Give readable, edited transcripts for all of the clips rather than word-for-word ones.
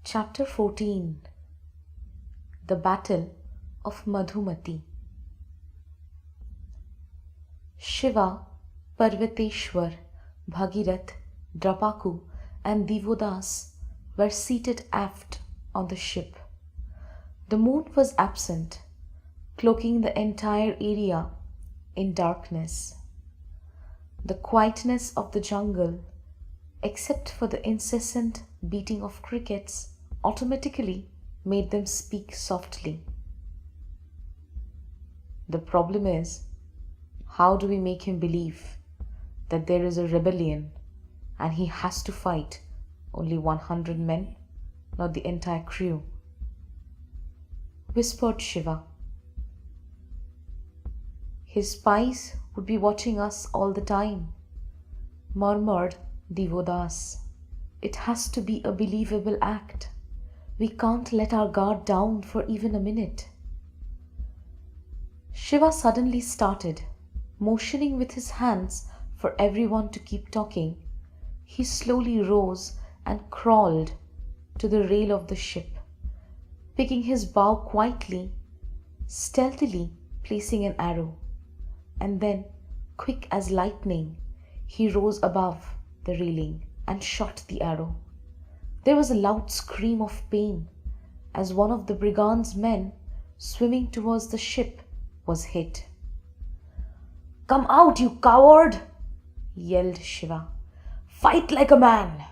Chapter 14. The Battle of Madhumati. Shiva, Parvateshwar, Bhagirath, Drapaku and Divodas were seated aft on the ship. The moon was absent, cloaking the entire area in darkness. The quietness of the jungle, except for the incessant beating of crickets, automatically made them speak softly. The problem is, how do we make him believe that there is a rebellion and he has to fight only 100 men, not the entire crew? Whispered Shiva. His spies would be watching us all the time, murmured Divodas. It has to be a believable act. We can't let our guard down for even a minute. Shiva suddenly started, motioning with his hands for everyone to keep talking. He slowly rose and crawled to the rail of the ship, picking his bow quietly, stealthily placing an arrow, and then, quick as lightning, he rose above the railing and shot the arrow. There was a loud scream of pain as one of the brigand's men swimming towards the ship was hit. "Come out, you coward!" yelled Shiva. "Fight like a man!"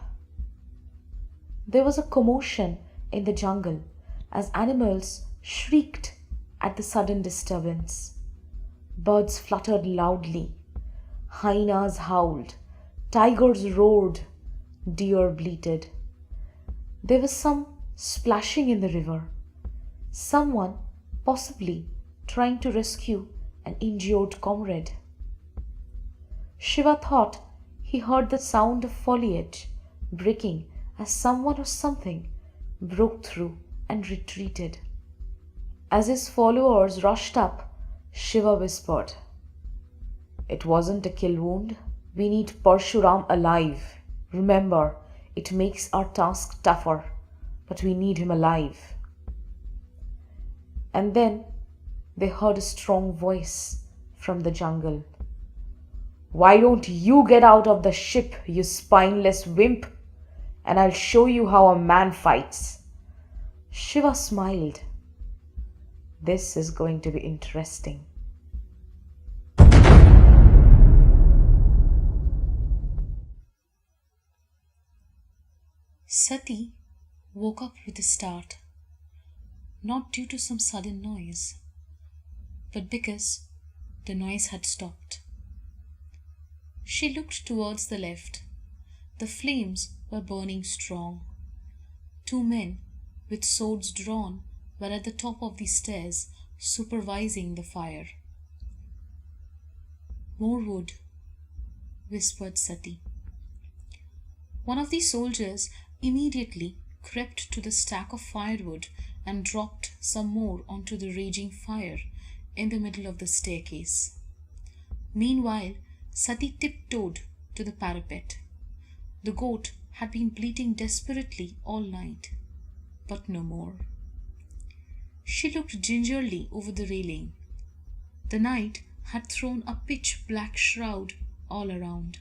There was a commotion in the jungle as animals shrieked at the sudden disturbance. Birds fluttered loudly, hyenas howled, tigers roared, deer bleated. There was some splashing in the river, someone possibly trying to rescue an injured comrade. Shiva thought he heard the sound of foliage breaking as someone or something broke through and retreated. As his followers rushed up, Shiva whispered, "It wasn't a kill wound. We need Perchuran alive. Remember, it makes our task tougher, but we need him alive." And then they heard a strong voice from the jungle. "Why don't you get out of the ship, you spineless wimp, and I'll show you how a man fights." Shiva smiled. This is going to be interesting. Sati woke up with a start, not due to some sudden noise, but because the noise had stopped. She looked towards the left. The flames were burning strong. Two men with swords drawn were at the top of the stairs supervising the fire. "More wood," whispered Sati. One of the soldiers immediately crept to the stack of firewood and dropped some more onto the raging fire in the middle of the staircase. Meanwhile, Sati tiptoed to the parapet. The goat had been bleating desperately all night, but no more. She looked gingerly over the railing. The night had thrown a pitch-black shroud all around,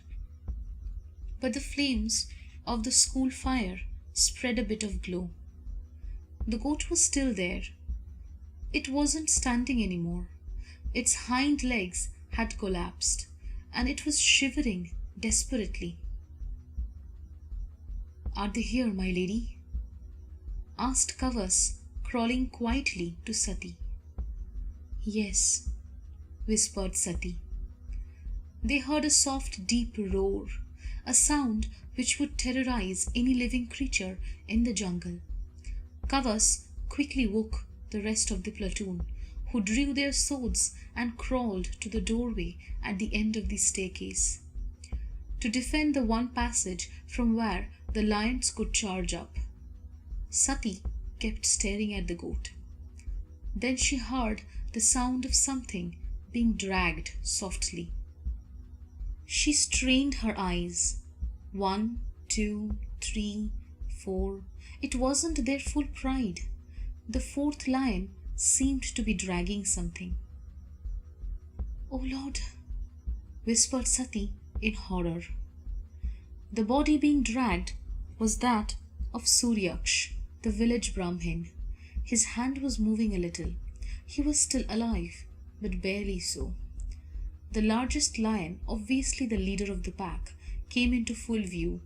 but the flames of the school fire spread a bit of glow. The goat was still there. It wasn't standing anymore. Its hind legs had collapsed, and it was shivering desperately. "Are they here, my lady?" asked Kavas, crawling quietly to Sati. "Yes," whispered Sati. They heard a soft, deep roar, a sound which would terrorize any living creature in the jungle. Kavas quickly woke the rest of the platoon, who drew their swords and crawled to the doorway at the end of the staircase to defend the one passage from where the lions could charge up. Sati kept staring at the goat. Then she heard the sound of something being dragged softly. She strained her eyes. 1, 2, 3, 4. It wasn't their full pride. The fourth lion seemed to be dragging something. "Oh Lord," whispered Sati in horror. The body being dragged was that of Suryaksh, the village Brahmin. His hand was moving a little. He was still alive, but barely so. The largest lion, obviously the leader of the pack, came into full view.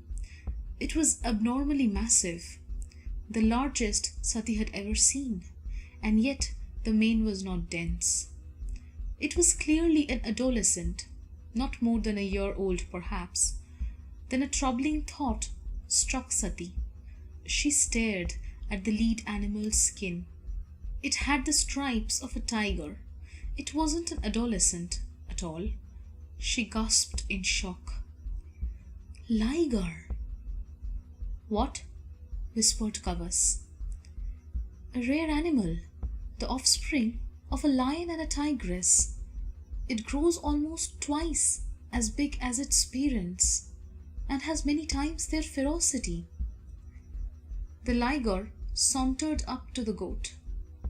It was abnormally massive, the largest Sati had ever seen, and yet the mane was not dense. It was clearly an adolescent, not more than a year old perhaps. Then a troubling thought struck Sati. She stared at the lead animal's skin. It had the stripes of a tiger. It wasn't an adolescent at all. She gasped in shock. "Liger!" "What?" whispered Kavas. "A rare animal, the offspring of a lion and a tigress. It grows almost twice as big as its parents and has many times their ferocity." The liger sauntered up to the goat.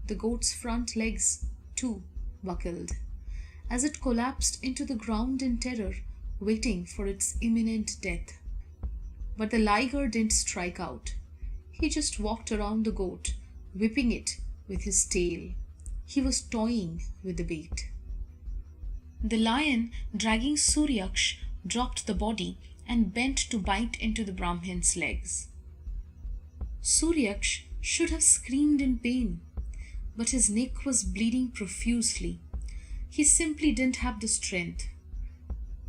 The goat's front legs, too, buckled, as it collapsed into the ground in terror, waiting for its imminent death. But the liger didn't strike out. He just walked around the goat, whipping it with his tail. He was toying with the bait. The lion, dragging Suryaksh, dropped the body and bent to bite into the Brahmin's legs. Suryaksh should have screamed in pain, but his neck was bleeding profusely. He simply didn't have the strength.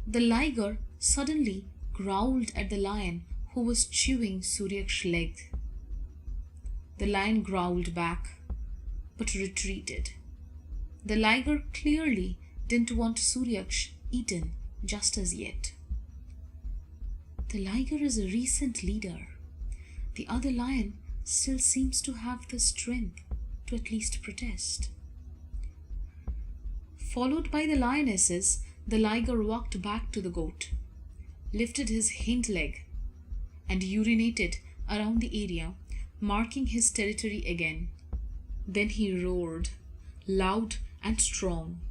The liger suddenly growled at the lion who was chewing Suryaksh's leg. The lion growled back, but retreated. The liger clearly didn't want Suryaksh eaten just as yet. The liger is a recent leader. The other lion still seems to have the strength to at least protest. Followed by the lionesses, the liger walked back to the goat, lifted his hind leg, and urinated around the area, marking his territory again. Then he roared, loud and strong.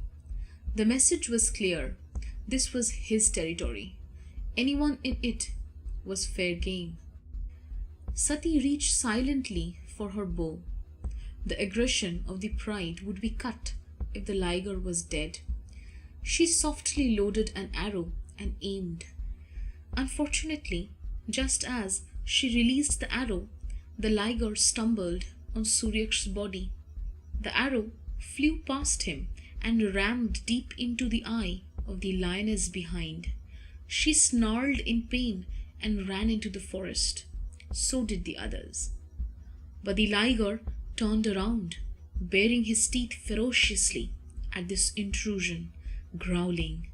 The message was clear. This was his territory. Anyone in it was fair game. Sati reached silently for her bow. The aggression of the pride would be cut if the liger was dead. She softly loaded an arrow and aimed. Unfortunately, just as she released the arrow, the liger stumbled on Suryaksh's body. The arrow flew past him and rammed deep into the eye of the lioness behind. She snarled in pain and ran into the forest. So did the others. But the liger turned around, baring his teeth ferociously at this intrusion, growling.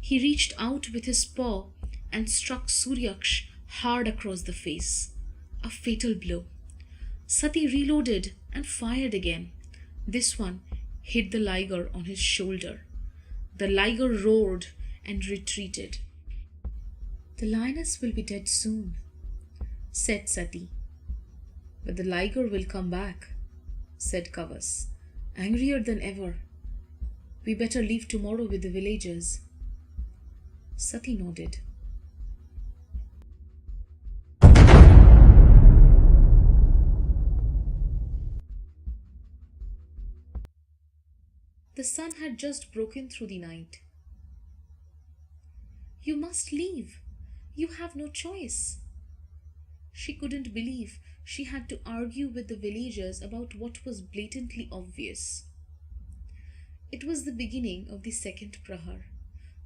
He reached out with his paw and struck Suryaksh hard across the face. A fatal blow. Sati reloaded and fired again. This one hit the liger on his shoulder. The liger roared and retreated. "The lioness will be dead soon," said Sati. "But the liger will come back," said Kavas, angrier than ever. "We better leave tomorrow with the villagers." Sati nodded. The sun had just broken through the night. "You must leave. You have no choice." She couldn't believe she had to argue with the villagers about what was blatantly obvious. It was the beginning of the second prahar.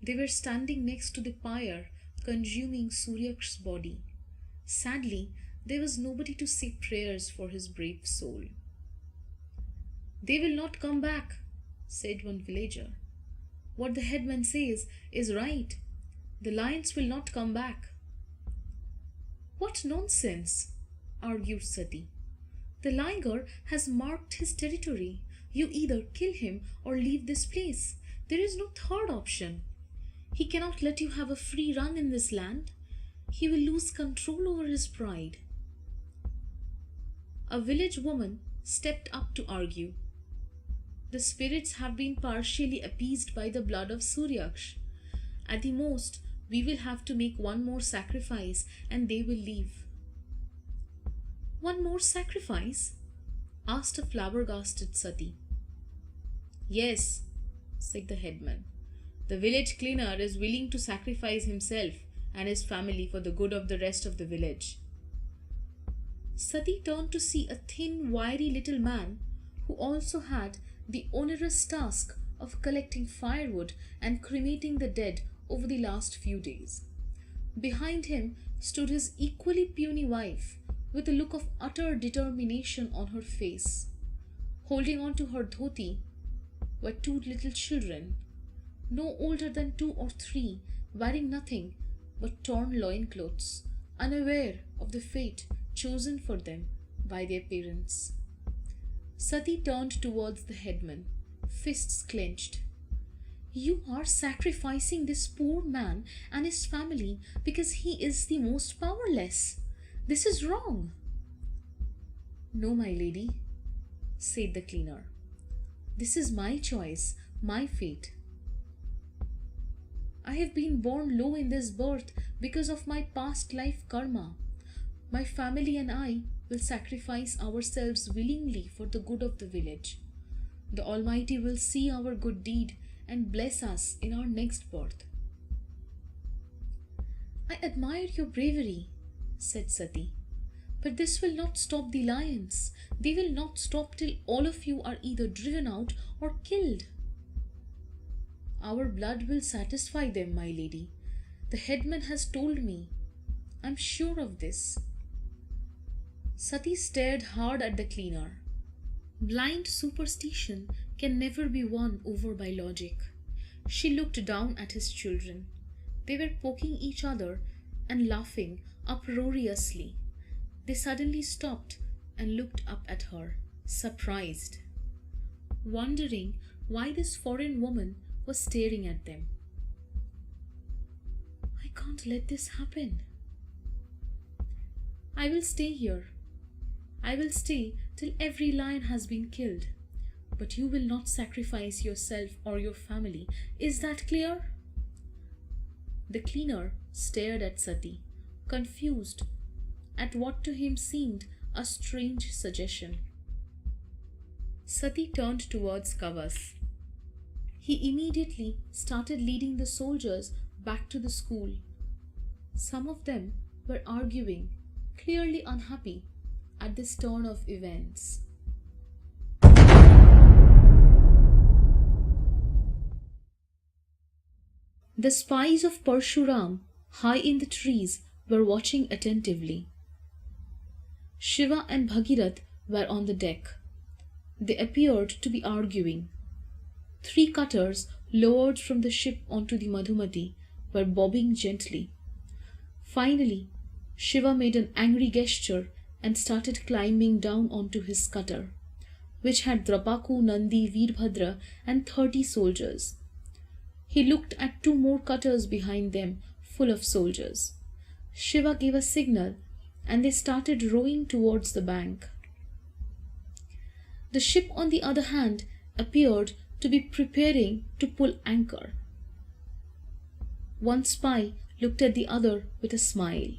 They were standing next to the pyre, consuming Suryaksh's body. Sadly, there was nobody to say prayers for his brave soul. "They will not come back," said one villager. "What the headman says is right. The lions will not come back." "What nonsense," argued Sati. "The liger has marked his territory. You either kill him or leave this place. There is no third option. He cannot let you have a free run in this land. He will lose control over his pride." A village woman stepped up to argue. The spirits have been partially appeased by the blood of Suryaksh. At the most, we will have to make one more sacrifice and they will leave. One more sacrifice? Asked a flabbergasted Sati. Yes, said the headman. The village cleaner is willing to sacrifice himself and his family for the good of the rest of the village. Sati turned to see a thin, wiry little man who also had the onerous task of collecting firewood and cremating the dead over the last few days. Behind him stood his equally puny wife, with a look of utter determination on her face. Holding on to her dhoti were two little children, no older than 2 or 3, wearing nothing but torn loincloths, unaware of the fate chosen for them by their parents. Sati turned towards the headman, fists clenched. You are sacrificing this poor man and his family because he is the most powerless. This is wrong. No, my lady, said the cleaner. This is my choice, my fate. I have been born low in this birth because of my past life karma. My family and I will sacrifice ourselves willingly for the good of the village. The Almighty will see our good deed and bless us in our next birth. I admire your bravery, said Sati, but this will not stop the lions. They will not stop till all of you are either driven out or killed. Our blood will satisfy them, my lady. The headman has told me. I am sure of this. Sati stared hard at the cleaner. Blind superstition can never be won over by logic. She looked down at his children. They were poking each other and laughing uproariously. They suddenly stopped and looked up at her, surprised, wondering why this foreign woman was staring at them. I can't let this happen. I will stay here. I will stay till every lion has been killed. But you will not sacrifice yourself or your family. Is that clear? The cleaner stared at Sati, confused at what to him seemed a strange suggestion. Sati turned towards Kavas. He immediately started leading the soldiers back to the school. Some of them were arguing, clearly unhappy at this turn of events. The spies of Perchuran, high in the trees, were watching attentively. Shiva and Bhagirath were on the deck. They appeared to be arguing. 3 cutters lowered from the ship onto the Madhumati were bobbing gently. Finally, Shiva made an angry gesture and started climbing down onto his cutter, which had Drapaku, Nandi, Veerbhadra and 30 soldiers. He looked at 2 more cutters behind them, full of soldiers. Shiva gave a signal and they started rowing towards the bank. The ship, on the other hand, appeared to be preparing to pull anchor. One spy looked at the other with a smile.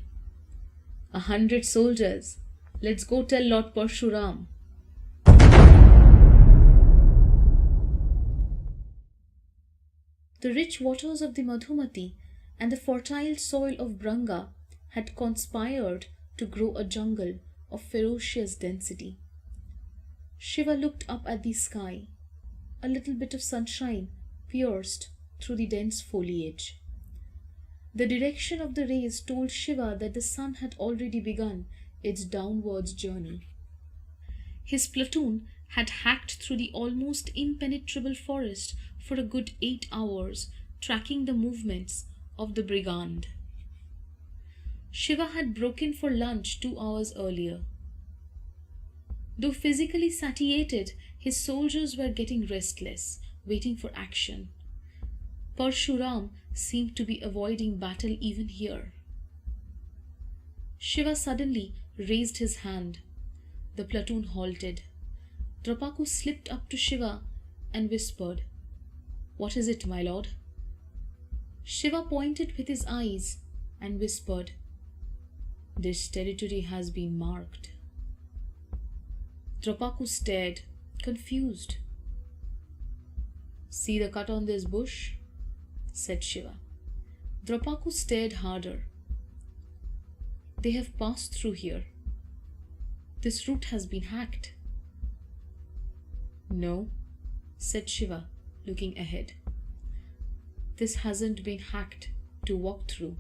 100 soldiers. Let's go tell Lord Perchuran. The rich waters of the Madhumati and the fertile soil of Branga had conspired to grow a jungle of ferocious density. Shiva looked up at the sky. A little bit of sunshine pierced through the dense foliage. The direction of the rays told Shiva that the sun had already begun its downwards journey. His platoon had hacked through the almost impenetrable forest for a good 8 hours, tracking the movements of the brigand. Shiva had broken for lunch 2 hours earlier. Though physically satiated, his soldiers were getting restless, waiting for action. Perchuran seemed to be avoiding battle even here. Shiva suddenly raised his hand. The platoon halted. Drapaku slipped up to Shiva and whispered, "What is it, my lord?" Shiva pointed with his eyes and whispered, "This territory has been marked." Drapaku stared, confused. "See the cut on this bush?" said Shiva. Drapaku stared harder. "They have passed through here. This route has been hacked." "No," said Shiva, looking ahead. "This hasn't been hacked to walk through.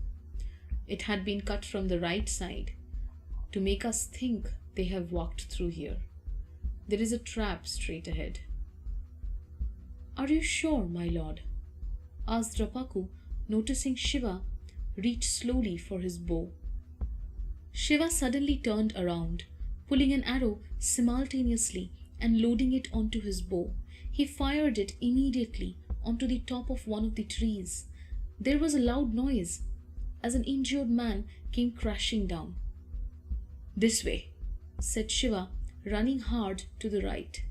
It had been cut from the right side to make us think they have walked through here. There is a trap straight ahead." "Are you sure, my lord?" asked Drapaku, noticing Shiva reach slowly for his bow. Shiva suddenly turned around, pulling an arrow simultaneously and loading it onto his bow. He fired it immediately onto the top of one of the trees. There was a loud noise as an injured man came crashing down. "This way," said Shiva, running hard to the right.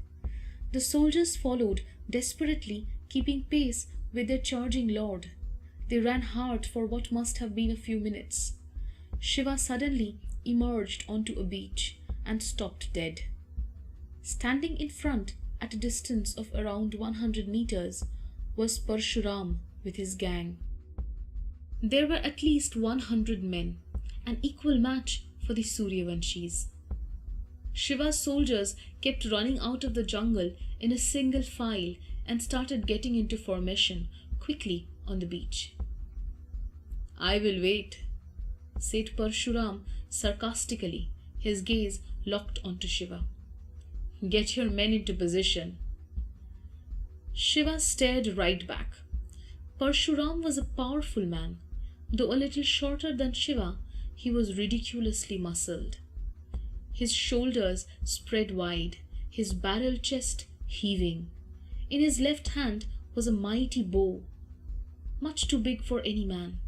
The soldiers followed, desperately keeping pace with their charging lord. They ran hard for what must have been a few minutes. Shiva suddenly emerged onto a beach and stopped dead. Standing in front at a distance of around 100 meters was Perchuran with his gang. There were at least 100 men, an equal match for the Suryavanshis. Shiva's soldiers kept running out of the jungle in a single file and started getting into formation quickly on the beach. "I will wait," said Perchuran sarcastically, his gaze locked onto Shiva. "Get your men into position." Shiva stared right back. Perchuran was a powerful man. Though a little shorter than Shiva, he was ridiculously muscled. His shoulders spread wide, his barrel chest heaving. In his left hand was a mighty bow, much too big for any man,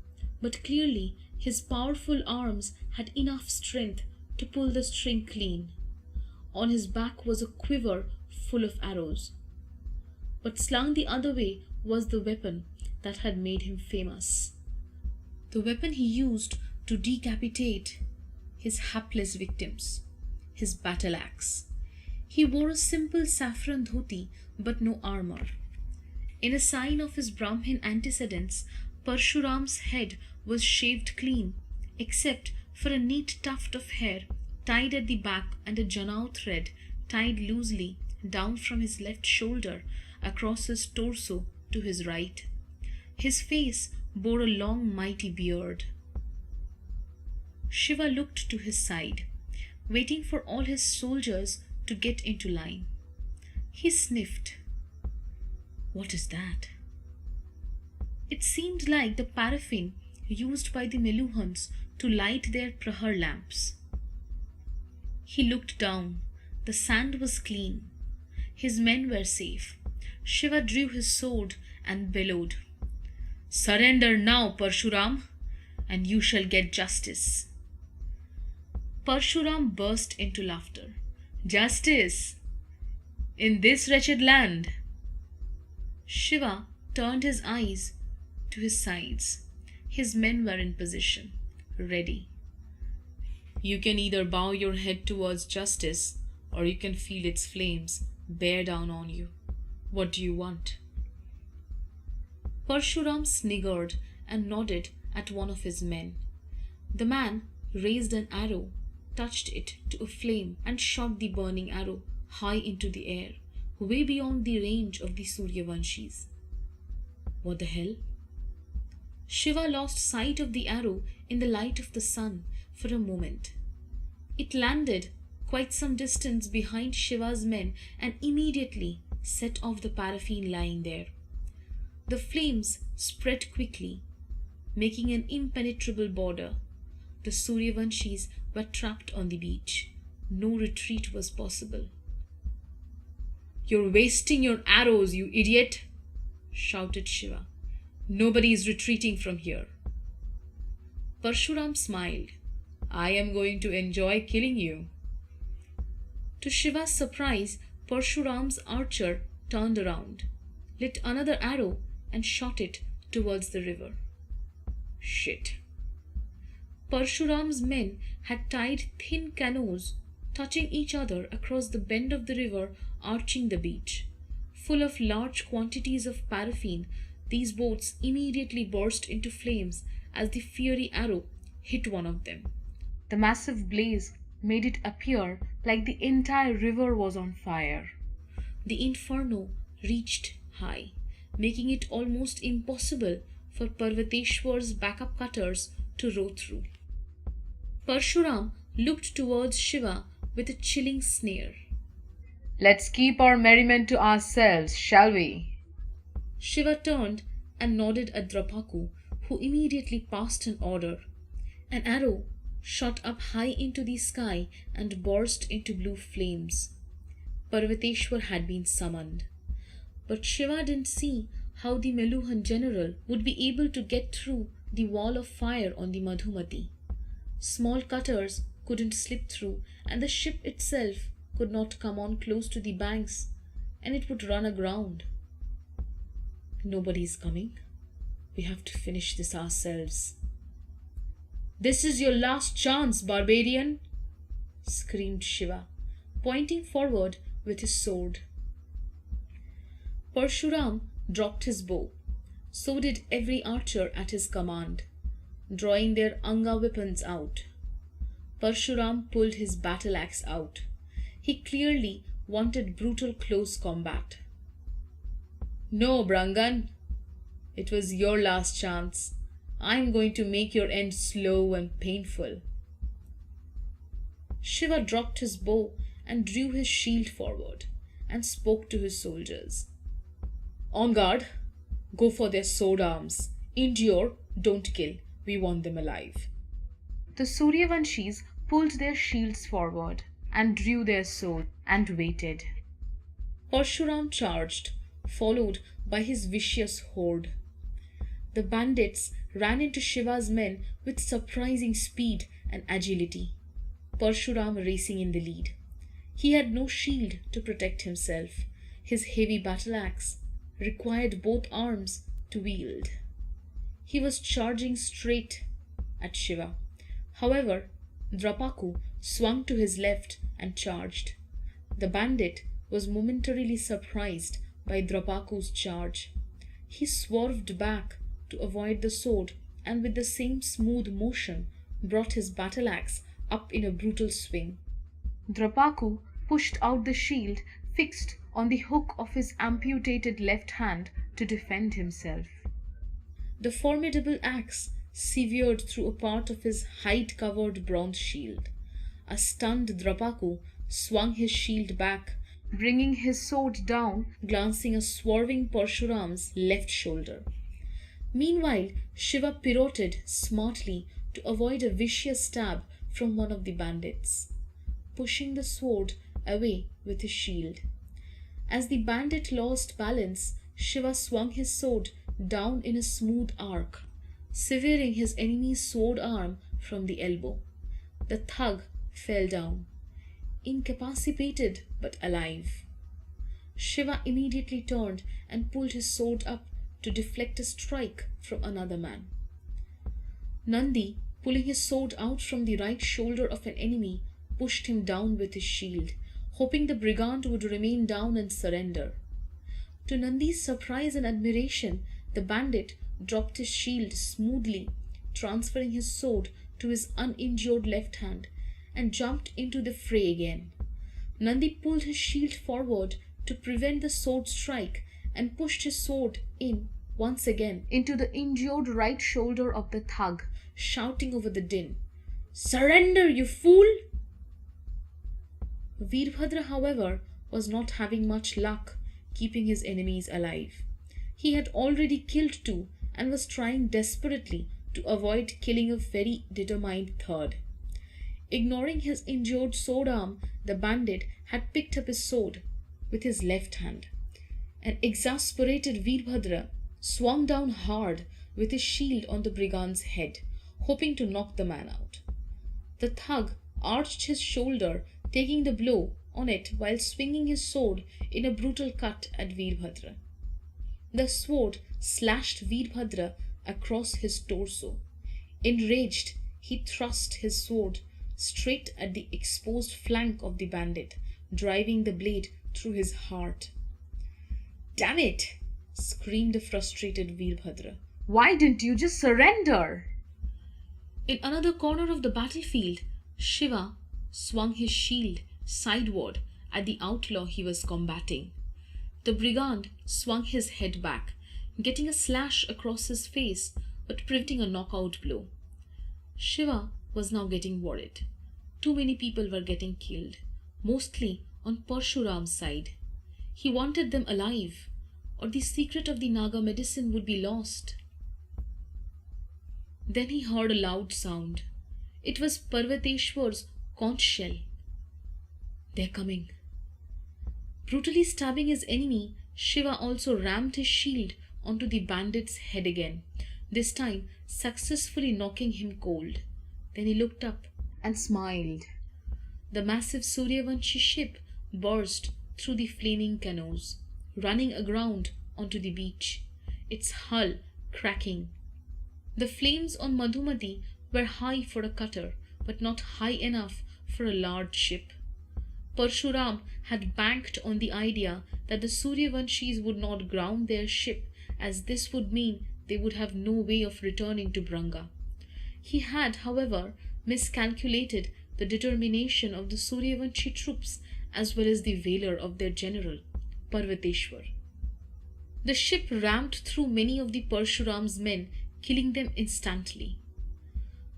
but clearly his powerful arms had enough strength to pull the string clean. On his back was a quiver full of arrows. But slung the other way was the weapon that had made him famous. The weapon he used to decapitate his hapless victims, his battle axe. He wore a simple saffron dhoti but no armor. In a sign of his Brahmin antecedents, Perchuran's head was shaved clean, except for a neat tuft of hair tied at the back and a janau thread tied loosely down from his left shoulder across his torso to his right. His face bore a long mighty beard. Shiva looked to his side, waiting for all his soldiers to get into line. He sniffed. What is that? It seemed like the paraffin used by the Meluhans to light their prahar lamps. He looked down. The sand was clean. His men were safe. Shiva drew his sword and bellowed, "Surrender now, Perchuran, and you shall get justice." Perchuran burst into laughter. "Justice? In this wretched land?" Shiva turned his eyes to his sides. His men were in position, ready. "You can either bow your head towards justice, or you can feel its flames bear down on you. What do you want?" Perchuran sniggered and nodded at one of his men. The man raised an arrow, touched it to a flame, and shot the burning arrow high into the air, way beyond the range of the Suryavanshis. What the hell? Shiva lost sight of the arrow in the light of the sun for a moment. It landed quite some distance behind Shiva's men and immediately set off the paraffin lying there. The flames spread quickly, making an impenetrable border. The Suryavanshis were trapped on the beach. No retreat was possible. "You're wasting your arrows, you idiot!" shouted Shiva. "Nobody is retreating from here." Perchuran smiled. "I am going to enjoy killing you." To Shiva's surprise, Pershuram's archer turned around, lit another arrow, and shot it towards the river. Shit. Pershuram's men had tied thin canoes, touching each other across the bend of the river arching the beach. Full of large quantities of paraffin, these boats immediately burst into flames as the fiery arrow hit one of them. The massive blaze made it appear like the entire river was on fire. The inferno reached high, making it almost impossible for Parvateshwar's backup cutters to row through. Pershuram looked towards Shiva with a chilling sneer. Let's keep our merriment to ourselves, shall we? Shiva turned and nodded at Drapaku, who immediately passed an order. An arrow shot up high into the sky and burst into blue flames. Parvateshwar had been summoned. But Shiva didn't see how the Meluhan general would be able to get through the wall of fire on the Madhumati. Small cutters couldn't slip through, and the ship itself could not come on close to the banks, and it would run aground. Nobody's coming. We have to finish this ourselves. This is your last chance, barbarian, screamed Shiva, pointing forward with his sword. Pershuram dropped his bow. So did every archer at his command, drawing their anga weapons out. Pershuram pulled his battle axe out. He clearly wanted brutal close combat. No, Brangan. It was your last chance. I'm going to make your end slow and painful. Shiva dropped his bow and drew his shield forward and spoke to his soldiers. On guard. Go for their sword arms. Endure, don't kill. We want them alive. The Suryavanshis pulled their shields forward and drew their swords and waited. Pershuram charged, followed by his vicious horde. The bandits ran into Shiva's men with surprising speed and agility, Pershuram racing in the lead. He had no shield to protect himself. His heavy battle axe required both arms to wield. He was charging straight at Shiva. However, Drapaku swung to his left and charged. The bandit was momentarily surprised by Drapaku's charge. He swerved back to avoid the sword and with the same smooth motion brought his battle axe up in a brutal swing. Drapaku pushed out the shield fixed on the hook of his amputated left hand to defend himself. The formidable axe severed through a part of his hide-covered bronze shield. A stunned Drapaku swung his shield back, bringing his sword down, glancing a swerving Pershuram's left shoulder. Meanwhile, Shiva pirouetted smartly to avoid a vicious stab from one of the bandits, pushing the sword away with his shield. As the bandit lost balance, Shiva swung his sword down in a smooth arc, severing his enemy's sword arm from the elbow. The thug fell down, incapacitated but alive. Shiva immediately turned and pulled his sword up to deflect a strike from another man. Nandi, pulling his sword out from the right shoulder of an enemy, pushed him down with his shield, hoping the brigand would remain down and surrender. To Nandi's surprise and admiration, the bandit dropped his shield smoothly, transferring his sword to his uninjured left hand, and jumped into the fray again. Nandi pulled his shield forward to prevent the sword strike and pushed his sword in once again into the injured right shoulder of the thug, shouting over the din, "Surrender, you fool!" Veerbhadra, however, was not having much luck keeping his enemies alive. He had already killed two and was trying desperately to avoid killing a very determined third. Ignoring his injured sword arm, the bandit had picked up his sword with his left hand. An exasperated Veerbhadra swung down hard with his shield on the brigand's head, hoping to knock the man out. The thug arched his shoulder, taking the blow on it while swinging his sword in a brutal cut at Veerbhadra. The sword slashed Veerbhadra across his torso. Enraged, he thrust his sword straight at the exposed flank of the bandit, driving the blade through his heart. "Damn it!" screamed the frustrated Veerbhadra. Why didn't you just surrender? In another corner of the battlefield, Shiva swung his shield sideward at the outlaw he was combating. The brigand swung his head back, getting a slash across his face but preventing a knockout blow. Shiva was now getting worried. Too many people were getting killed, mostly on Perchuran's side. He wanted them alive, or the secret of the Naga medicine would be lost. Then he heard a loud sound. It was Parvateshwar's conch shell. "They're coming." Brutally stabbing his enemy, Shiva also rammed his shield onto the bandit's head again, this time successfully knocking him cold. Then he looked up And smiled. The massive Suryavanshi ship burst through the flaming canoes, running aground onto the beach, its hull cracking. The flames on Madhumati were high for a cutter, but not high enough for a large ship. Perchuran had banked on the idea that the Suryavanshis would not ground their ship, as this would mean they would have no way of returning to Branga. He had, however, miscalculated the determination of the Suryavanshi troops as well as the valor of their general, Parvateshwar. The ship rammed through many of the Pershuram's men, killing them instantly.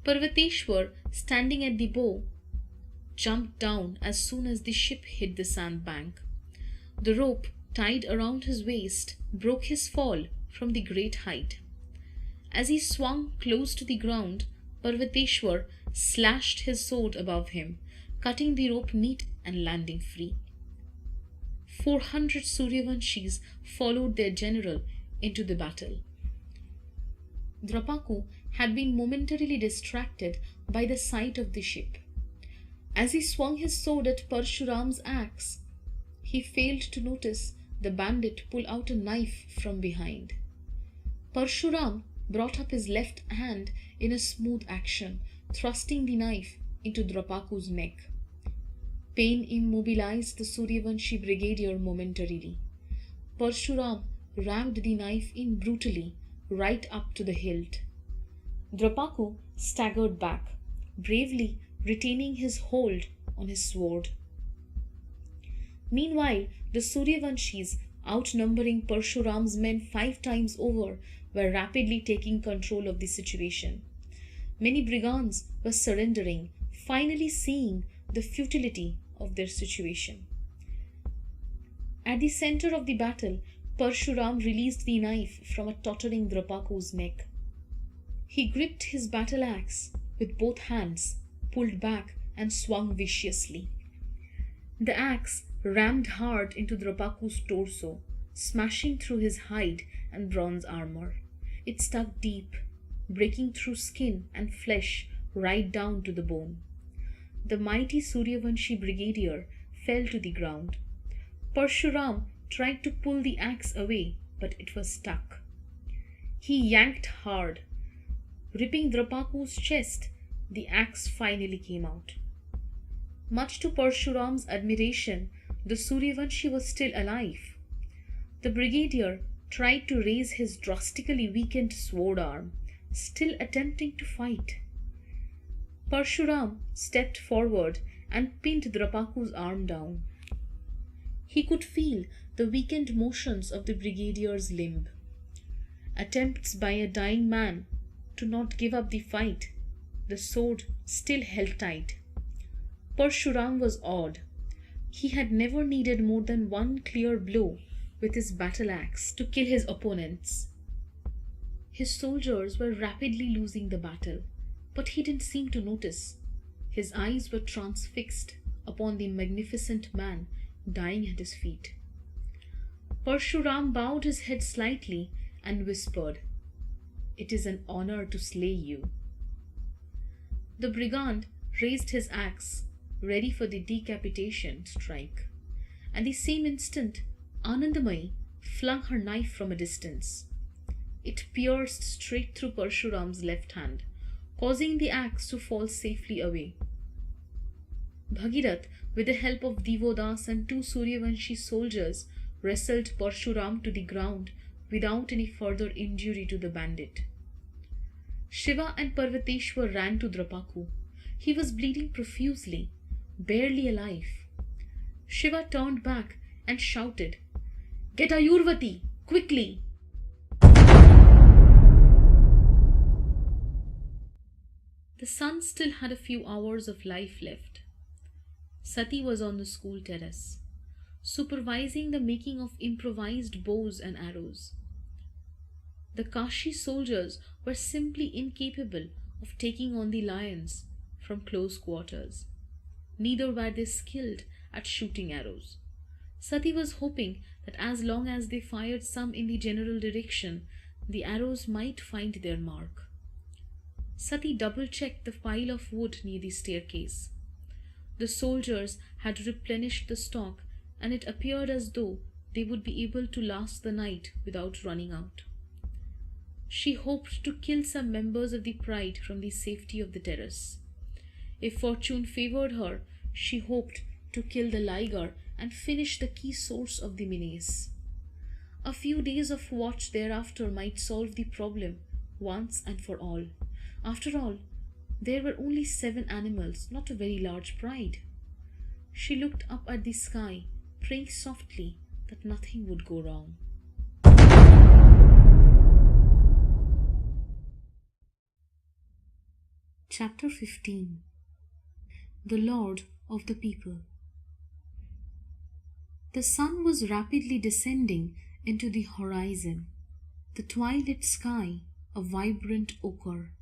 Parvateshwar, standing at the bow, jumped down as soon as the ship hit the sandbank. The rope tied around his waist broke his fall from the great height. As he swung close to the ground, Parvateshwar slashed his sword above him, cutting the rope neat and landing free. 400 Suryavanshis followed their general into the battle. Drapaku had been momentarily distracted by the sight of the ship. As he swung his sword at Pershuram's axe, he failed to notice the bandit pull out a knife from behind. Pershuram brought up his left hand in a smooth action, thrusting the knife into Drapaku's neck. Pain immobilized the Suryavanshi brigadier momentarily. Pershuram rammed the knife in brutally, right up to the hilt. Drapaku staggered back, bravely retaining his hold on his sword. Meanwhile, the Suryavanshis, outnumbering Pershuram's men 5 times over, were rapidly taking control of the situation. Many brigands were surrendering, finally seeing the futility of their situation. At the center of the battle, Pershuram released the knife from a tottering Drapaku's neck. He gripped his battle axe with both hands, pulled back, and swung viciously. The axe rammed hard into Drapaku's torso, smashing through his hide and bronze armor. It stuck deep, breaking through skin and flesh right down to the bone. The mighty Suryavanshi brigadier fell to the ground. Pershuram tried to pull the axe away, but it was stuck. He yanked hard. Ripping Drapaku's chest, the axe finally came out. Much to Pershuram's admiration, the Suryavanshi was still alive. The brigadier tried to raise his drastically weakened sword arm, still attempting to fight. Pershuram stepped forward and pinned Drapaku's arm down. He could feel the weakened motions of the brigadier's limb. Attempts by a dying man to not give up the fight, the sword still held tight. Pershuram was awed. He had never needed more than one clear blow with his battle axe to kill his opponents. His soldiers were rapidly losing the battle, but he didn't seem to notice. His eyes were transfixed upon the magnificent man dying at his feet. Pershuram bowed his head slightly and whispered, "It is an honor to slay you." The brigand raised his axe, ready for the decapitation strike. And the same instant, Anandamayi flung her knife from a distance. It pierced straight through Pershuram's left hand, causing the axe to fall safely away. Bhagirath, with the help of Divodas and two Suryavanshi soldiers, wrestled Pershuram to the ground without any further injury to the bandit. Shiva and Parvateshwar ran to Drapaku. He was bleeding profusely, barely alive. Shiva turned back and shouted, "Get Ayurvati, quickly!" The sun still had a few hours of life left. Sati was on the school terrace, supervising the making of improvised bows and arrows. The Kashi soldiers were simply incapable of taking on the lions from close quarters. Neither were they skilled at shooting arrows. Sati was hoping that as long as they fired some in the general direction, the arrows might find their mark. Sati double-checked the pile of wood near the staircase. The soldiers had replenished the stock, and it appeared as though they would be able to last the night without running out. She hoped to kill some members of the Pride from the safety of the terrace. If fortune favored her, she hoped to kill the Liger and finish the key source of the menace. A few days of watch thereafter might solve the problem once and for all. After all, there were only 7 animals, not a very large pride. She looked up at the sky, praying softly that nothing would go wrong. Chapter 15. The Lord of the People. The sun was rapidly descending into the horizon, the twilight sky a vibrant ochre.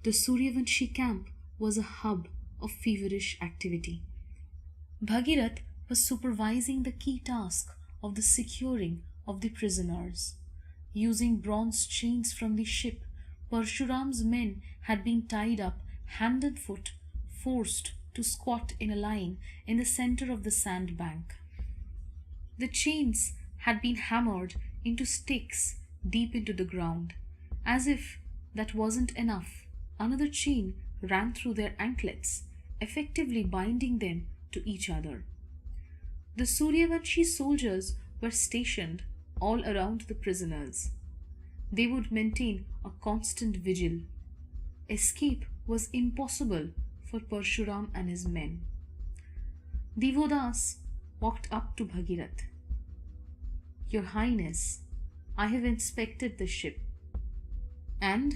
The Suryavanshi camp was a hub of feverish activity. Bhagirath was supervising the key task of the securing of the prisoners. Using bronze chains from the ship, Pershuram's men had been tied up hand and foot, forced to squat in a line in the center of the sandbank. The chains had been hammered into stakes deep into the ground. As if that wasn't enough, another chain ran through their anklets, effectively binding them to each other. The Suryavanshi soldiers were stationed all around the prisoners. They would maintain a constant vigil. Escape was impossible for Pershuram and his men. Divodas walked up to Bhagirath. "Your Highness, I have inspected the ship, and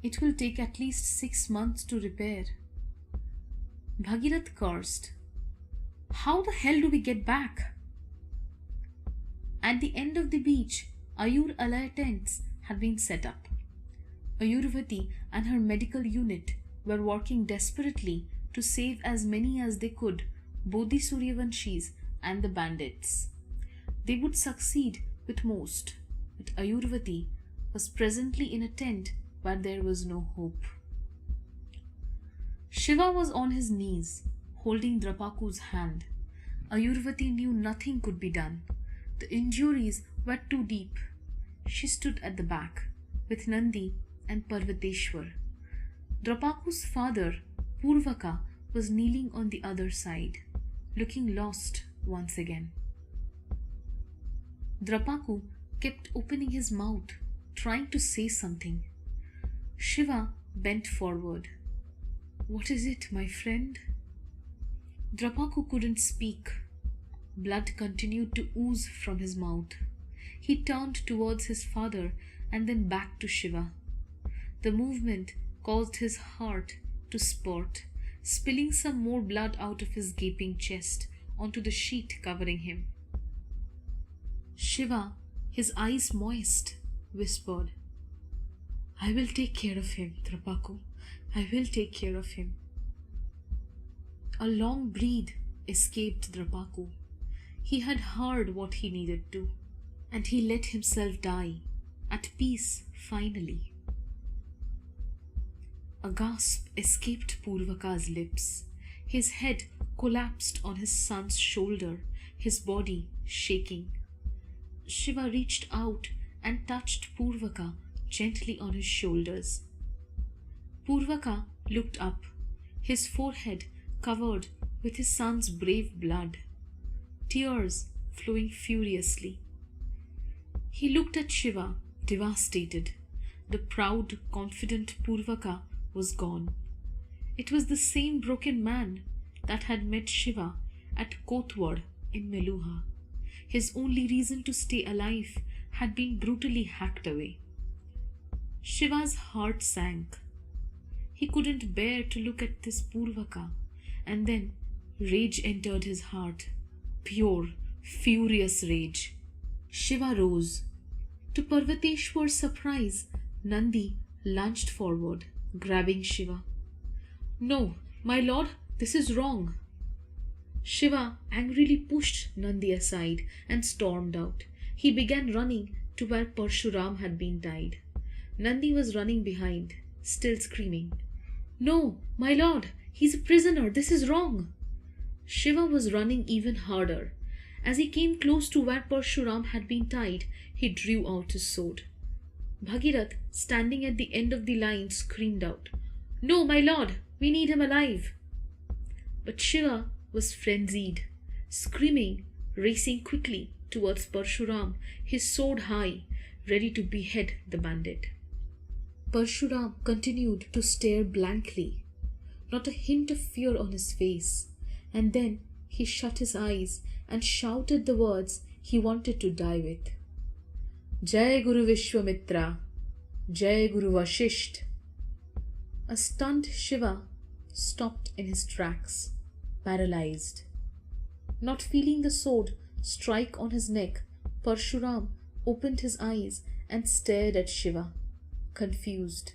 it will take at least 6 months to repair." Bhagirath cursed. "How the hell do we get back?" At the end of the beach, Ayur Alay tents had been set up. Ayurvati and her medical unit were working desperately to save as many as they could, both the Suryavanshis and the bandits. They would succeed with most, but Ayurvati was presently in a tent where there was no hope. Shiva was on his knees, holding Drapaku's hand. Ayurvati knew nothing could be done. The injuries were too deep. She stood at the back, with Nandi and Parvateshwar. Drapaku's father, Purvaka, was kneeling on the other side, looking lost once again. Drapaku kept opening his mouth, trying to say something. Shiva bent forward. "What is it, my friend?" Drapaku couldn't speak. Blood continued to ooze from his mouth. He turned towards his father and then back to Shiva. The movement caused his heart to spurt, spilling some more blood out of his gaping chest onto the sheet covering him. Shiva, his eyes moist, whispered, "I will take care of him, Drapaku. I will take care of him." A long breath escaped Drapaku. He had heard what he needed to, and he let himself die, at peace finally. A gasp escaped Purvaka's lips. His head collapsed on his son's shoulder, his body shaking. Shiva reached out and touched Purvaka gently on his shoulders. Purvaka looked up, his forehead covered with his son's brave blood, tears flowing furiously. He looked at Shiva, devastated. The proud, confident Purvaka was gone. It was the same broken man that had met Shiva at Kotwad in Meluha. His only reason to stay alive had been brutally hacked away. Shiva's heart sank. He couldn't bear to look at this Purvaka, and then rage entered his heart. Pure, furious rage. Shiva rose. To Parvateshwar's surprise, Nandi lunged forward, grabbing Shiva. "No, my lord, this is wrong." Shiva angrily pushed Nandi aside and stormed out. He began running to where Perchuran had been tied. Nandi was running behind, still screaming, "No, my lord, he's a prisoner, this is wrong." Shiva was running even harder. As he came close to where Perchuran had been tied, he drew out his sword. Bhagirath, standing at the end of the line, screamed out, "No, my lord, we need him alive." But Shiva was frenzied, screaming, racing quickly towards Perchuran, his sword high, ready to behead the bandit. Perchuran continued to stare blankly, not a hint of fear on his face, and then he shut his eyes and shouted the words he wanted to die with. "Jai Guru Vishwamitra, Jai Guru Vashisht." A stunned Shiva stopped in his tracks, paralyzed. Not feeling the sword strike on his neck, Perchuran opened his eyes and stared at Shiva, confused.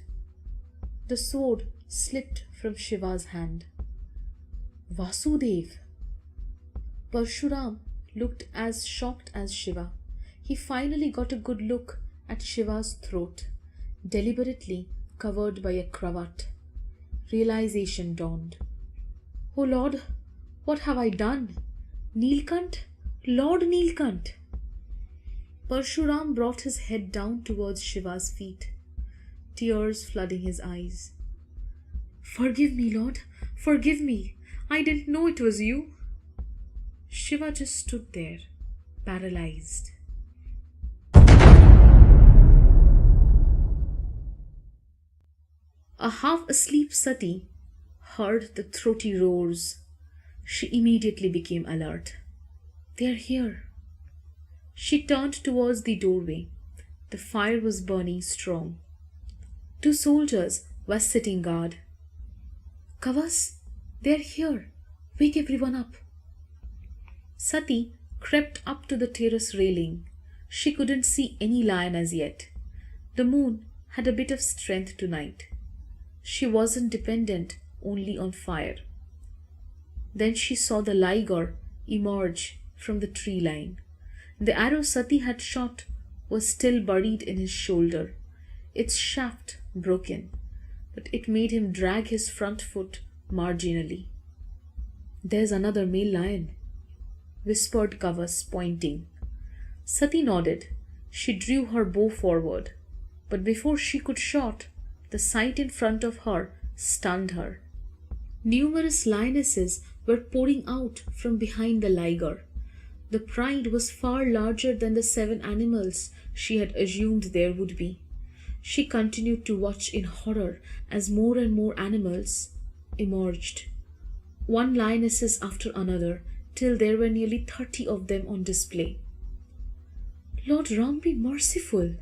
The sword slipped from Shiva's hand. "Vasudev!" Perchuran looked as shocked as Shiva. He finally got a good look at Shiva's throat, deliberately covered by a cravat. Realization dawned. "Oh Lord, what have I done? Neelkant? Lord Neelkant!" Perchuran brought his head down towards Shiva's feet, tears flooding his eyes. "Forgive me, Lord, forgive me. I didn't know it was you." Shiva just stood there, paralyzed. A half-asleep Sati heard the throaty roars. She immediately became alert. "They're here." She turned towards the doorway. The fire was burning strong. 2 soldiers were sitting guard. "Kavas, they're here. Wake everyone up." Sati crept up to the terrace railing. She couldn't see any lion as yet. The moon had a bit of strength tonight. She wasn't dependent only on fire. Then she saw the Liger emerge from the tree line. The arrow Sati had shot was still buried in his shoulder, its shaft broken, but it made him drag his front foot marginally. "There's another male lion," whispered Kavas, pointing. Sati nodded. She drew her bow forward, but before she could shoot, the sight in front of her stunned her. Numerous lionesses were pouring out from behind the Liger. The pride was far larger than the 7 animals she had assumed there would be. She continued to watch in horror as more and more animals emerged, one lionesses after another, till there were nearly 30 of them on display. "Lord Ram be merciful."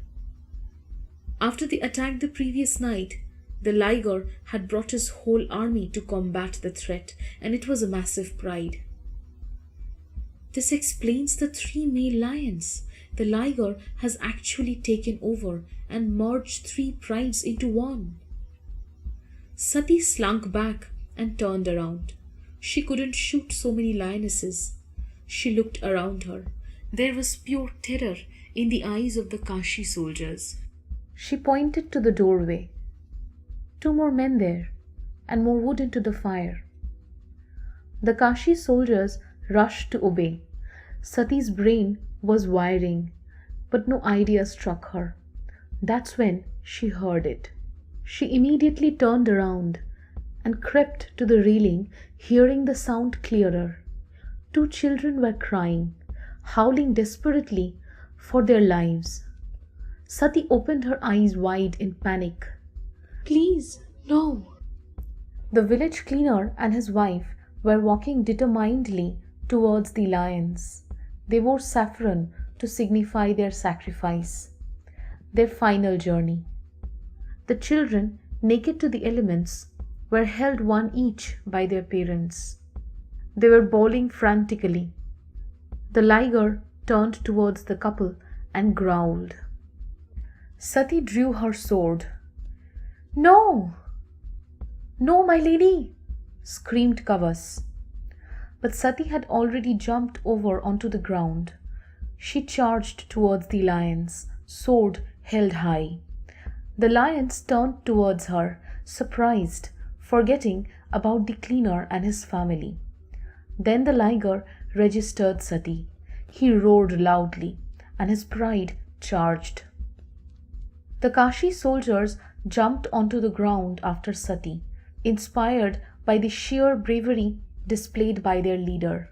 After the attack the previous night, the Liger had brought his whole army to combat the threat, and it was a massive pride. This explains the 3 male lions. The Liger has actually taken over and merged 3 prides into one. Sati slunk back and turned around. She couldn't shoot so many lionesses. She looked around her. There was pure terror in the eyes of the Kashi soldiers. She pointed to the doorway. 2 more men there, and more wood into the fire. The Kashi soldiers rushed to obey. Sati's brain was wiring, but no idea struck her. That's when she heard it. She immediately turned around and crept to the railing, hearing the sound clearer. Two children were crying, howling desperately for their lives. Sati opened her eyes wide in panic. Please, no. The village cleaner and his wife were walking determinedly towards the lions. They wore saffron to signify their sacrifice, their final journey. The children, naked to the elements, were held one each by their parents. They were bawling frantically. The liger turned towards the couple and growled. Sati drew her sword. No! No, my lady! Screamed Kavas. But Sati had already jumped over onto the ground. She charged towards the lions, sword held high. The lions turned towards her, surprised, forgetting about the cleaner and his family. Then the liger registered Sati. He roared loudly, and his pride charged. The Kashi soldiers jumped onto the ground after Sati, inspired by the sheer bravery displayed by their leader.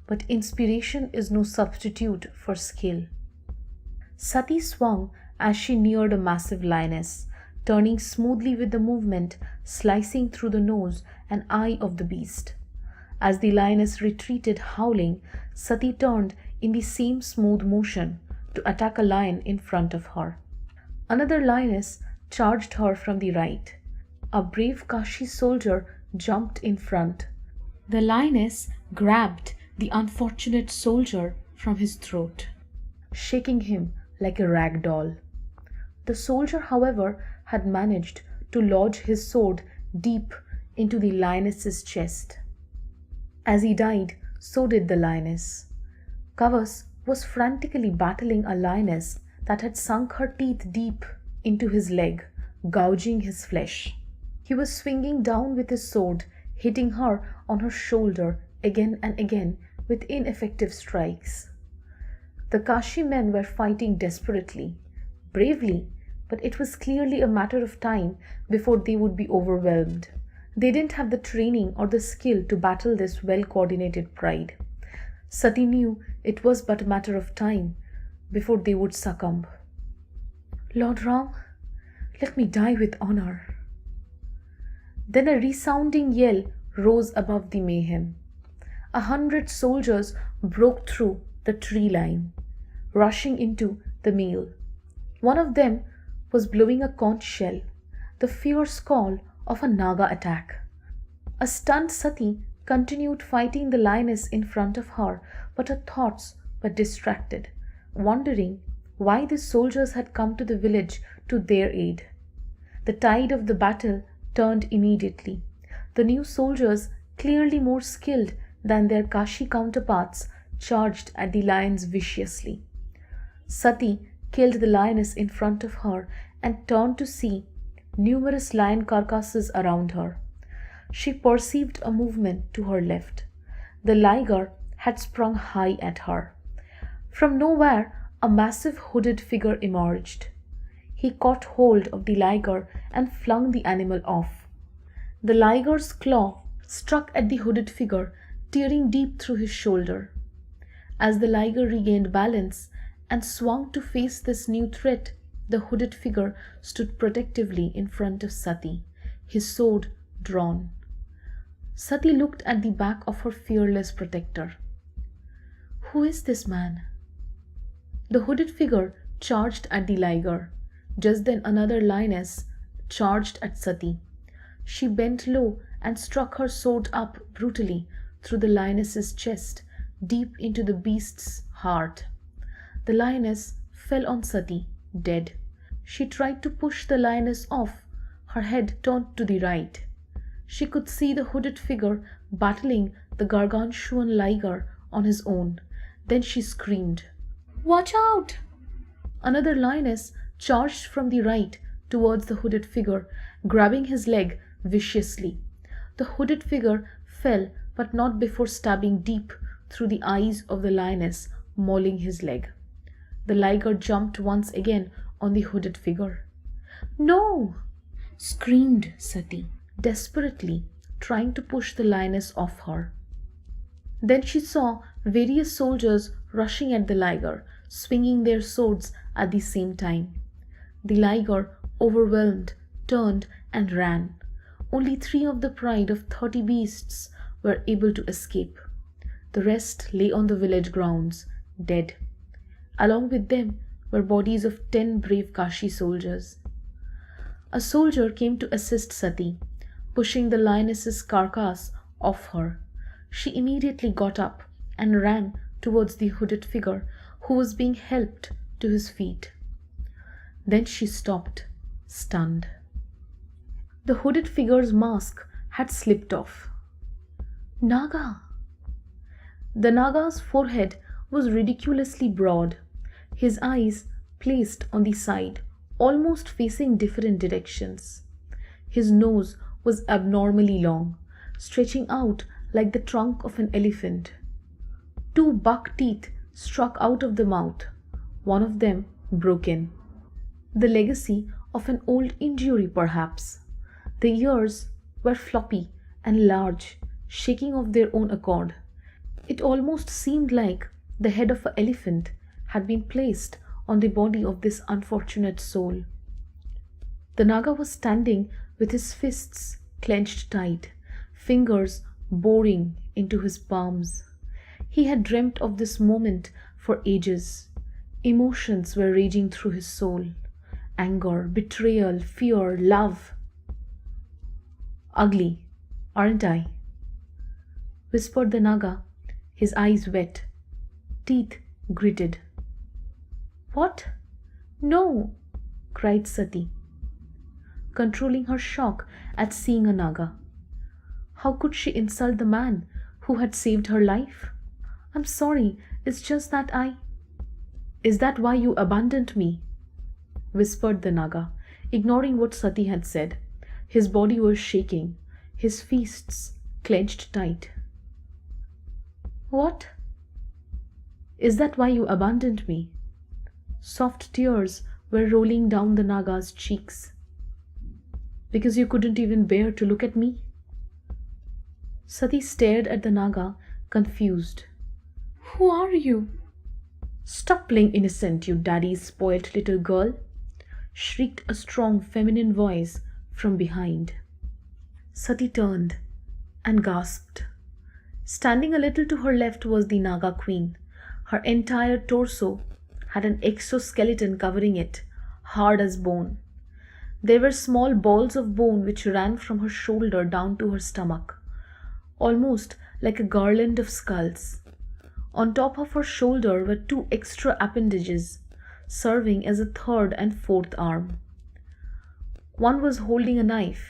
But inspiration is no substitute for skill. Sati swung as she neared a massive lioness, turning smoothly with the movement, slicing through the nose and eye of the beast. As the lioness retreated howling, Sati turned in the same smooth motion to attack a lion in front of her. Another lioness charged her from the right. A brave Kashi soldier jumped in front. The lioness grabbed the unfortunate soldier from his throat, shaking him like a rag doll. The soldier, however, had managed to lodge his sword deep into the lioness's chest. As he died, so did the lioness. Kavas was frantically battling a lioness that had sunk her teeth deep into his leg, gouging his flesh. He was swinging down with his sword, hitting her on her shoulder again and again with ineffective strikes. The Kashi men were fighting desperately, bravely, but it was clearly a matter of time before they would be overwhelmed. They didn't have the training or the skill to battle this well-coordinated pride. Sati knew it was but a matter of time before they would succumb. Lord Ram, let me die with honor. Then a resounding yell rose above the mayhem. 100 soldiers broke through the tree line, rushing into the meal. One of them was blowing a conch shell, the fierce call of a Naga attack. A stunned Sati continued fighting the lioness in front of her, but her thoughts were distracted, wondering why the soldiers had come to the village to their aid. The tide of the battle turned immediately. The new soldiers, clearly more skilled than their Kashi counterparts, charged at the lions viciously. Sati killed the lioness in front of her and turned to see numerous lion carcasses around her. She perceived a movement to her left. The liger had sprung high at her. From nowhere, a massive hooded figure emerged. He caught hold of the liger and flung the animal off. The liger's claw struck at the hooded figure, tearing deep through his shoulder. As the liger regained balance and swung to face this new threat, the hooded figure stood protectively in front of Sati, his sword drawn. Sati looked at the back of her fearless protector. Who is this man? The hooded figure charged at the liger. Just then another lioness charged at Sati. She bent low and struck her sword up brutally through the lioness's chest, deep into the beast's heart. The lioness fell on Sati, dead. She tried to push the lioness off, her head turned to the right. She could see the hooded figure battling the gargantuan liger on his own. Then she screamed, "Watch out!" Another lioness charged from the right towards the hooded figure, grabbing his leg viciously. The hooded figure fell, but not before stabbing deep through the eyes of the lioness, mauling his leg. The liger jumped once again on the hooded figure. "No!" screamed Sati, desperately trying to push the lioness off her. Then she saw various soldiers rushing at the liger, swinging their swords at the same time. The liger, overwhelmed, turned and ran. Only 3 of the pride of 30 beasts were able to escape. The rest lay on the village grounds, dead. Along with them were bodies of 10 brave Kashi soldiers. A soldier came to assist Sati, pushing the lioness's carcass off her. She immediately got up and ran towards the hooded figure who was being helped to his feet. Then she stopped, stunned. The hooded figure's mask had slipped off. Naga! The Naga's forehead was ridiculously broad, his eyes placed on the side, almost facing different directions. His nose was abnormally long, stretching out like the trunk of an elephant. 2 buck teeth struck out of the mouth, one of them broken. The legacy of an old injury, perhaps. The ears were floppy and large, shaking of their own accord. It almost seemed like the head of an elephant had been placed on the body of this unfortunate soul. The Naga was standing with his fists clenched tight, fingers boring into his palms. He had dreamt of this moment for ages. Emotions were raging through his soul. Anger, betrayal, fear, love. "Ugly, aren't I?" whispered the Naga, his eyes wet, teeth gritted. "What? No!" cried Sati, controlling her shock at seeing a Naga. How could she insult the man who had saved her life? "I'm sorry, it's just that Is that why you abandoned me?" whispered the Naga, ignoring what Sati had said. His body was shaking, his fists clenched tight. "What? Is that why you abandoned me?" Soft tears were rolling down the Naga's cheeks. "Because you couldn't even bear to look at me?" Sati stared at the Naga, confused. "Who are you?" "Stop playing innocent, you daddy's spoilt little girl," shrieked a strong feminine voice from behind. Sati turned and gasped. Standing a little to her left was the Naga queen. Her entire torso had an exoskeleton covering it, hard as bone. There were small balls of bone which ran from her shoulder down to her stomach, almost like a garland of skulls. On top of her shoulder were 2 extra appendages, serving as a 3rd and 4th arm. One was holding a knife,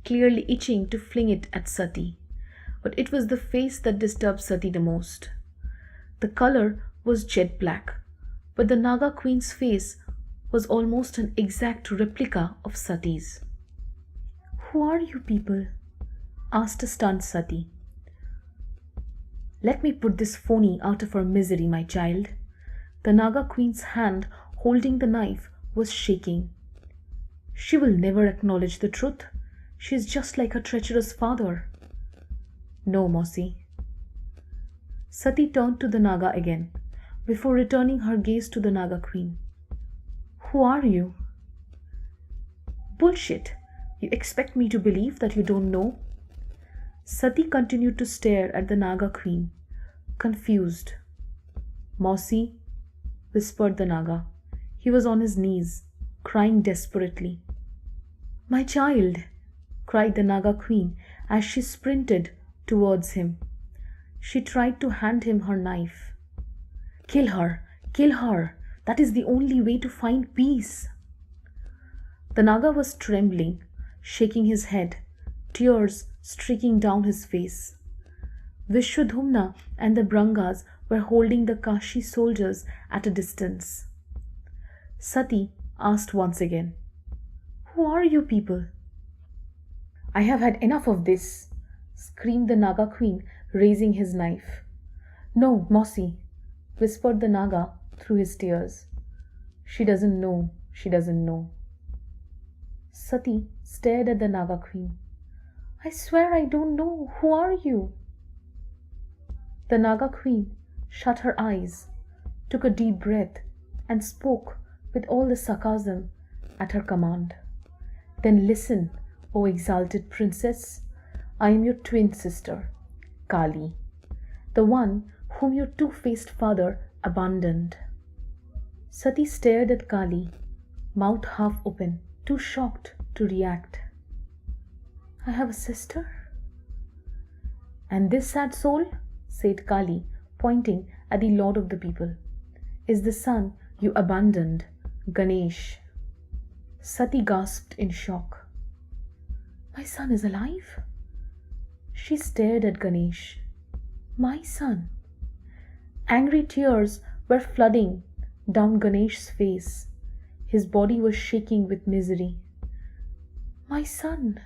clearly itching to fling it at Sati, but it was the face that disturbed Sati the most. The color was jet black, but the Naga queen's face was almost an exact replica of Sati's. "Who are you people?" asked a stunned Sati. "Let me put this phony out of her misery, my child." The Naga queen's hand holding the knife was shaking. "She will never acknowledge the truth. She is just like her treacherous father." "No, Mosi." Sati turned to the Naga again, before returning her gaze to the Naga queen. "Who are you?" "Bullshit. You expect me to believe that you don't know?" Sati continued to stare at the Naga queen, confused. "Mosi," whispered the Naga. He was on his knees, crying desperately. "My child!" cried the Naga queen as she sprinted towards him. She tried to hand him her knife. "Kill her! Kill her! That is the only way to find peace." The Naga was trembling, shaking his head, tears streaking down his face. Vishwadhumna and the Brangas were holding the Kashi soldiers at a distance. Sati asked once again, "Who are you people?" "I have had enough of this," screamed the Naga queen, raising his knife. No, Mossy, whispered the Naga through his tears. She doesn't know, she doesn't know. Sati stared at the Naga queen. I swear I don't know. Who are you? The Naga queen shut her eyes, took a deep breath, and spoke with all the sarcasm at her command. Then listen, O exalted princess. I am your twin sister, Kali, the one whom your two-faced father abandoned. Sati stared at Kali, mouth half open, too shocked to react. I have a sister? And this sad soul, said Kali, pointing at the lord of the people, is the son you abandoned, Ganesh. Sati gasped in shock. My son is alive? She stared at Ganesh. My son. Angry tears were flooding down Ganesh's face. His body was shaking with misery. My son.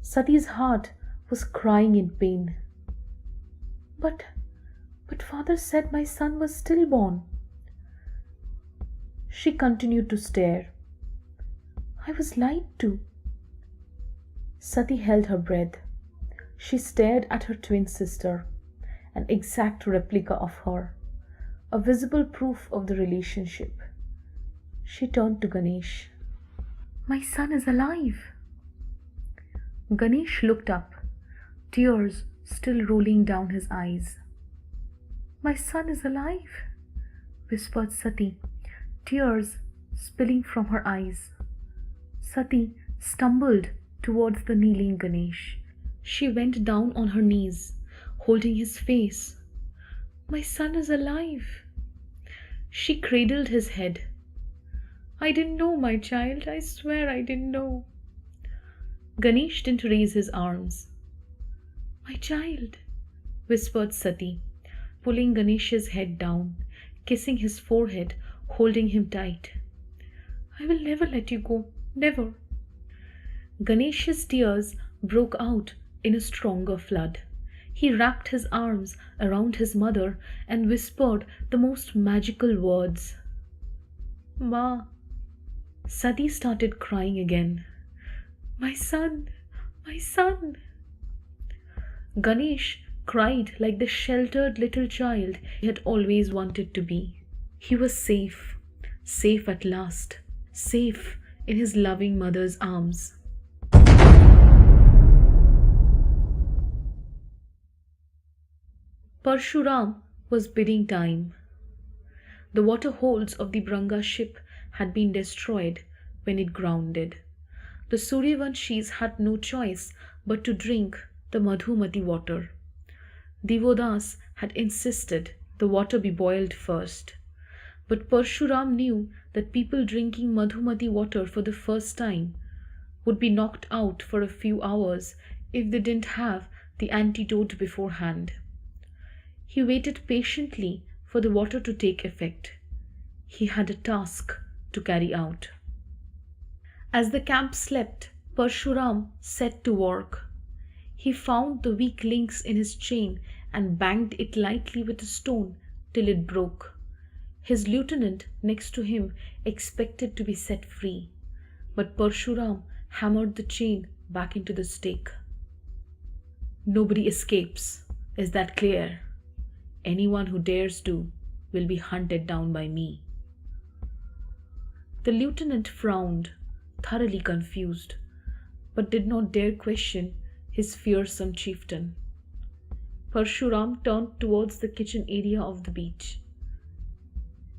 Sati's heart was crying in pain. But father said my son was stillborn. She continued to stare. I was lied to. Sati held her breath. She stared at her twin sister, an exact replica of her, a visible proof of the relationship. She turned to Ganesh. My son is alive. Ganesh looked up, tears still rolling down his eyes. My son is alive, whispered Sati, tears spilling from her eyes. Sati stumbled towards the kneeling Ganesh. She went down on her knees, holding his face. My son is alive. She cradled his head. I didn't know, my child. I swear I didn't know. Ganesh didn't raise his arms. My child, whispered Sati, pulling Ganesh's head down, kissing his forehead, holding him tight. I will never let you go. Never. Ganesh's tears broke out in a stronger flood. He wrapped his arms around his mother and whispered the most magical words. Ma. Sati started crying again. My son, my son. Ganesh cried like the sheltered little child he had always wanted to be. He was safe, safe at last, safe in his loving mother's arms. Perchuran was bidding time. The water holds of the Branga ship had been destroyed when it grounded. The Suryavanshis had no choice but to drink the Madhumati water. Divodas had insisted the water be boiled first. But Perchuran knew that people drinking Madhumati water for the first time would be knocked out for a few hours if they didn't have the antidote beforehand. He waited patiently for the water to take effect. He had a task to carry out. As the camp slept, Perchuran set to work. He found the weak links in his chain and banged it lightly with a stone till it broke. His lieutenant next to him expected to be set free, but Perchuran hammered the chain back into the stake. Nobody escapes, is that clear? Anyone who dares to will be hunted down by me. The lieutenant frowned, thoroughly confused, but did not dare question his fearsome chieftain. Perchuran turned towards the kitchen area of the beach.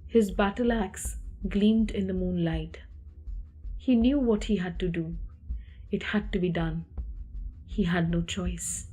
His battle axe gleamed in the moonlight. He knew what he had to do. It had to be done. He had no choice.